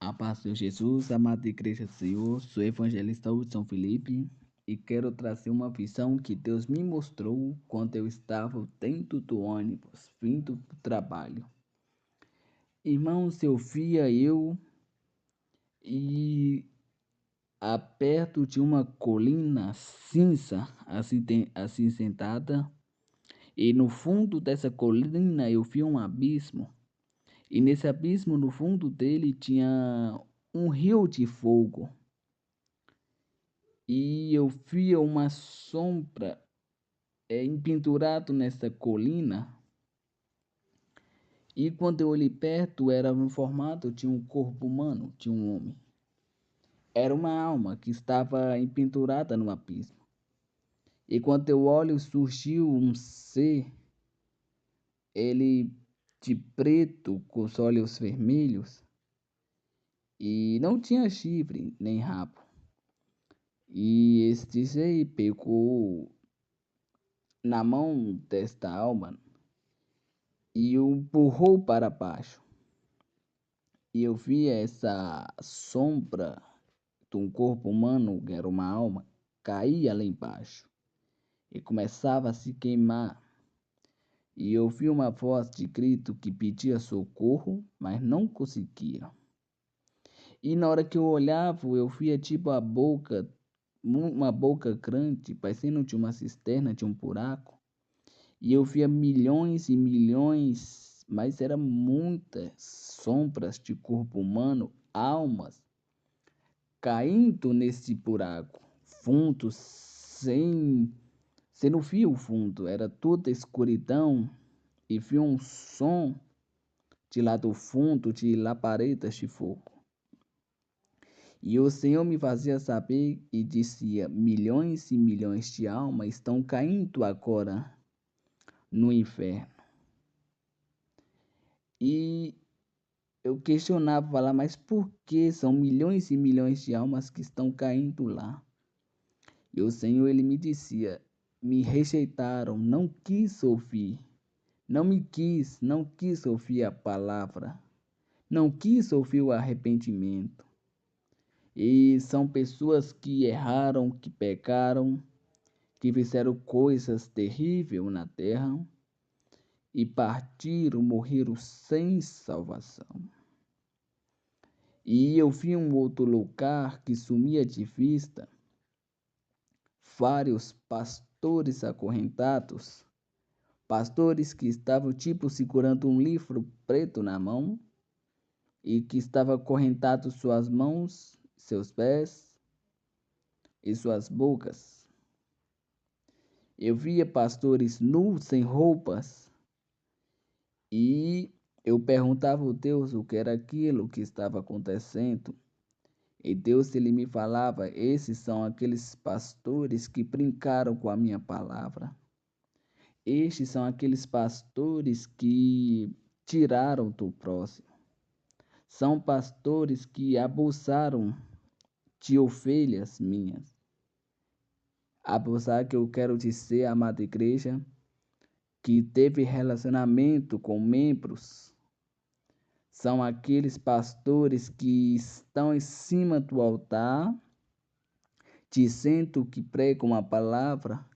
A paz de Jesus, amada Igreja do Senhor, sou evangelista Hudson Felipe e quero trazer uma visão que Deus me mostrou quando eu estava dentro do ônibus, vindo do trabalho. Irmãos, eu via e perto de uma colina cinza, acinzentada, e no fundo dessa colina eu vi um abismo. E nesse abismo, no fundo dele, tinha um rio de fogo. E eu via uma sombra empendurado nessa colina. E quando eu olhei perto, era no formato de um corpo humano, de um homem. Era uma alma que estava empendurada no abismo. E quando eu olho, surgiu um ser, ele de preto, com os olhos vermelhos, e não tinha chifre nem rabo. E este ser pegou na mão desta alma e o empurrou para baixo. E eu vi essa sombra de um corpo humano, que era uma alma, caía lá embaixo e começava a se queimar. E eu vi uma voz de grito que pedia socorro, mas não conseguia. E na hora que eu olhava, eu via tipo uma boca grande, parecendo de uma cisterna, de um buraco. E eu via milhões e milhões, mas eram muitas sombras de corpo humano, almas, caindo nesse buraco, fundo, sem não via o fundo, era toda escuridão, e vi um som de lá do fundo, de labaredas de fogo. E o Senhor me fazia saber e dizia: milhões e milhões de almas estão caindo agora no inferno. E eu questionava lá, mas por que são milhões e milhões de almas que estão caindo lá? E o Senhor, ele me dizia: me rejeitaram, não quis ouvir, não quis ouvir a palavra, não quis ouvir o arrependimento. E são pessoas que erraram, que pecaram, que fizeram coisas terríveis na terra e partiram, morreram sem salvação. E eu vi um outro lugar que sumia de vista, vários pastores acorrentados, pastores que estavam tipo segurando um livro preto na mão e que estavam acorrentados suas mãos, seus pés e suas bocas. Eu via pastores nus, sem roupas, e eu perguntava a Deus o que era aquilo que estava acontecendo. E Deus, ele me falava: esses são aqueles pastores que brincaram com a minha palavra. Estes são aqueles pastores que tiraram do próximo. São pastores que abusaram de ovelhas minhas. Abusar, que eu quero dizer, amada igreja, que teve relacionamento com membros. São aqueles pastores que estão em cima do altar, dizendo que pregam a palavra,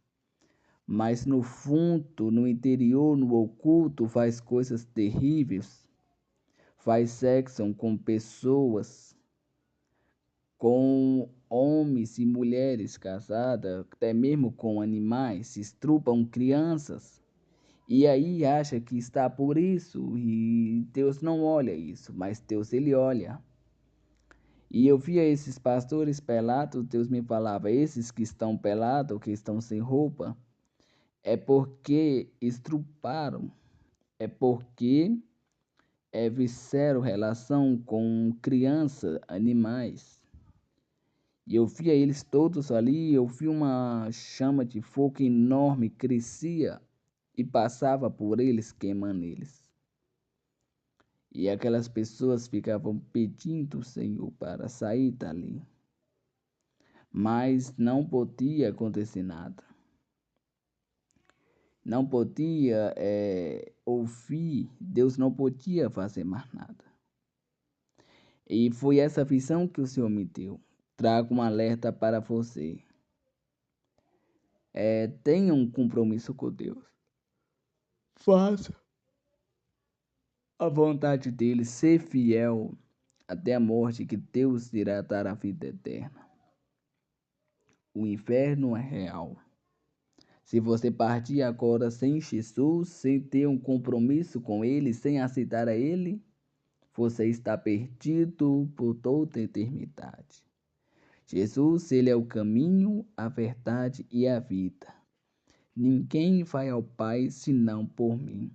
mas no fundo, no interior, no oculto, faz coisas terríveis. Faz sexo com pessoas, com homens e mulheres casadas, até mesmo com animais, estrupam crianças. E aí acha que está por isso, e Deus não olha isso, mas Deus, ele olha. E eu via esses pastores pelados, Deus me falava: esses que estão pelados, que estão sem roupa, é porque estruparam, é porque fizeram relação com crianças, animais. E eu via eles todos ali, eu vi uma chama de fogo enorme, crescia e passava por eles, queimando eles. E aquelas pessoas ficavam pedindo o Senhor para sair dali. Mas não podia acontecer nada. Não podia ouvir, Deus não podia fazer mais nada. E foi essa visão que o Senhor me deu. Trago um alerta para você. Tenha um compromisso com Deus. Faça a vontade dele, ser fiel até a morte, que Deus irá dar a vida eterna. O inferno é real. Se você partir agora sem Jesus, sem ter um compromisso com Ele, sem aceitar a Ele, você está perdido por toda a eternidade. Jesus, Ele é o caminho, a verdade e a vida. Ninguém vai ao Pai senão por mim.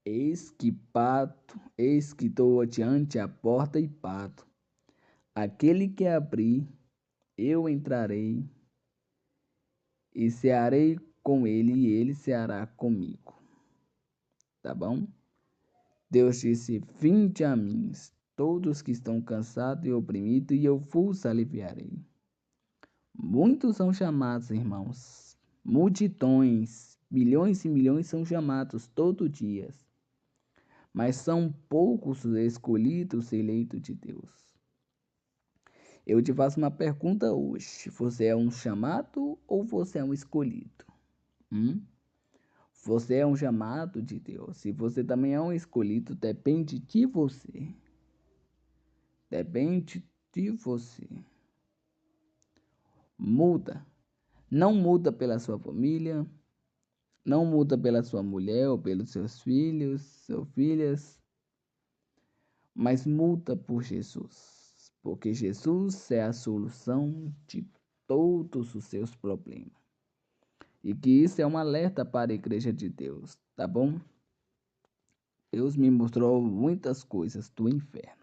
Eis que estou diante a porta e bato. Aquele que abrir, eu entrarei e cearei com ele e ele ceará comigo. Tá bom? Deus disse: vinde a mim, todos que estão cansados e oprimidos, e eu vos aliviarei. Muitos são chamados, irmãos. Multidões, milhões e milhões são chamados todo dia. Mas são poucos os escolhidos, eleitos de Deus. Eu te faço uma pergunta hoje. Você é um chamado ou você é um escolhido? Você é um chamado de Deus. Se você também é um escolhido, depende de você. Depende de você. Muda. Não muda pela sua família. Não muda pela sua mulher ou pelos seus filhos, suas filhas. Mas muda por Jesus. Porque Jesus é a solução de todos os seus problemas. E que isso é um alerta para a igreja de Deus, tá bom? Deus me mostrou muitas coisas do inferno.